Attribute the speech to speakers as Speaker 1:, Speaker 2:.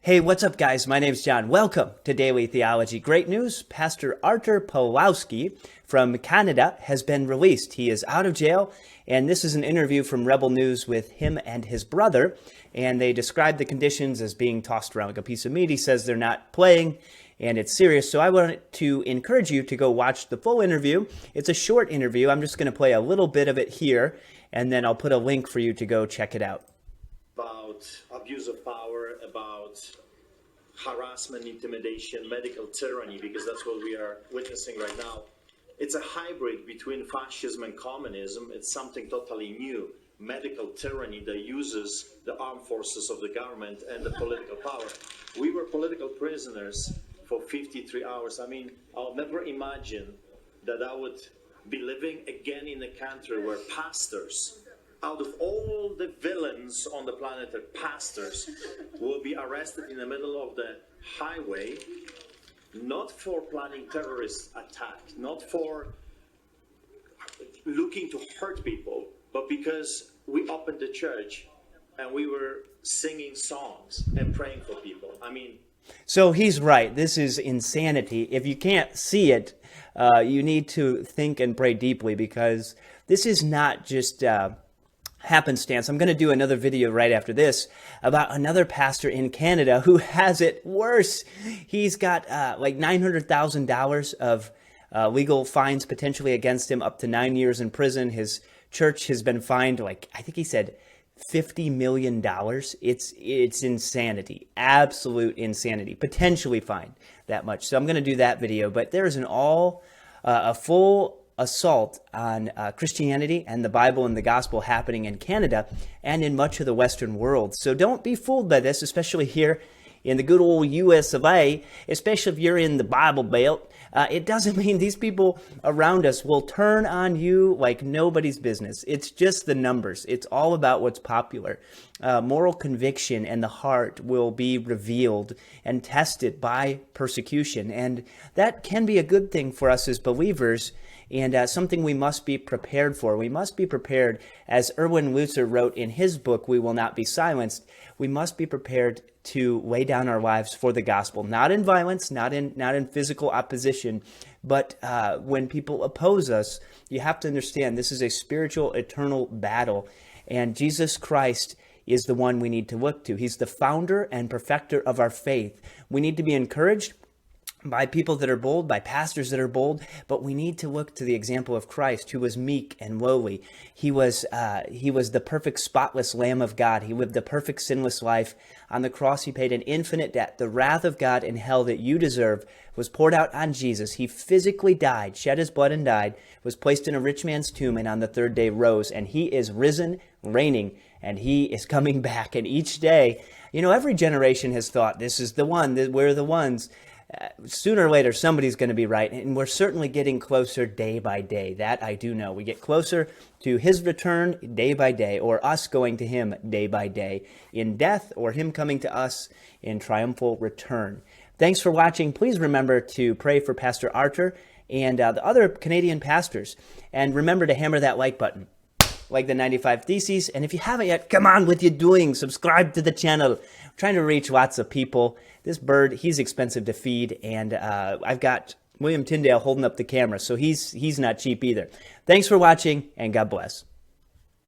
Speaker 1: Hey, what's up, guys? My name's John. Welcome to Daily Theology. Great news. Pastor Artur Pawlowski from Canada has been released. He is out of jail, and this is an interview from Rebel News with him and his brother, and they describe the conditions as being tossed around like a piece of meat. He says they're not playing, and it's serious. So I wanted to encourage you to go watch the full interview. It's a short interview. I'm just going to play a little bit of it here, and then I'll put a link for you to go check it out.
Speaker 2: About abuse of power, about harassment, intimidation, medical tyranny, because that's what we are witnessing right now. It's a hybrid between fascism and communism. It's something totally new. Medical tyranny that uses the armed forces of the government and the political power. We were political prisoners for 53 hours. I mean, I'll never imagine that I would be living again in a country where pastors, out of all the villains on the planet, pastors will be arrested in the middle of the highway, not for planning terrorist attack, not for looking to hurt people, but because we opened the church and we were singing songs and praying for people. I mean,
Speaker 1: so he's right. This is insanity. If you can't see it, you need to think and pray deeply, because this is not just happenstance. I'm going to do another video right after this about another pastor in Canada who has it worse. He's got like $900,000 of legal fines potentially against him, up to 9 years in prison. His church has been fined, like, I think he said $50 million. It's insanity, absolute insanity, potentially fined that much. So I'm going to do that video, but there's a full assault on Christianity and the Bible and the gospel happening in Canada and in much of the Western world. So don't be fooled by this, especially here in the good old US of A, especially if you're in the Bible Belt. It doesn't mean these people around us will turn on you like nobody's business. It's just the numbers. It's all about what's popular. Moral conviction and the heart will be revealed and tested by persecution. And that can be a good thing for us as believers, and something we must be prepared for. We must be prepared, as Erwin Lutzer wrote in his book, We Will Not Be Silenced. We must be prepared to lay down our lives for the gospel, not in violence, not in physical opposition, but when people oppose us, you have to understand this is a spiritual, eternal battle, and Jesus Christ is the one we need to look to. He's the founder and perfecter of our faith. We need to be encouraged by people that are bold, by pastors that are bold, but we need to look to the example of Christ, who was meek and lowly. He was the perfect, spotless Lamb of God. He lived the perfect, sinless life. On the cross, he paid an infinite debt. The wrath of God in hell that you deserve was poured out on Jesus. He physically died, shed his blood and died, was placed in a rich man's tomb, and on the third day rose. And he is risen, reigning, and he is coming back. And each day, every generation has thought, this is the one, we're the ones. Sooner or later, somebody's going to be right, and we're certainly getting closer day by day. That I do know. We get closer to his return day by day, or us going to him day by day in death, or him coming to us in triumphal return. Thanks for watching. Please remember to pray for Pastor Artur and the other Canadian pastors, and remember to hammer that like button, like the 95 Theses. And if you haven't yet, come on with your doing. Subscribe to the channel. I'm trying to reach lots of people. This bird, he's expensive to feed, and I've got William Tyndale holding up the camera, so he's not cheap either. Thanks for watching, and God bless.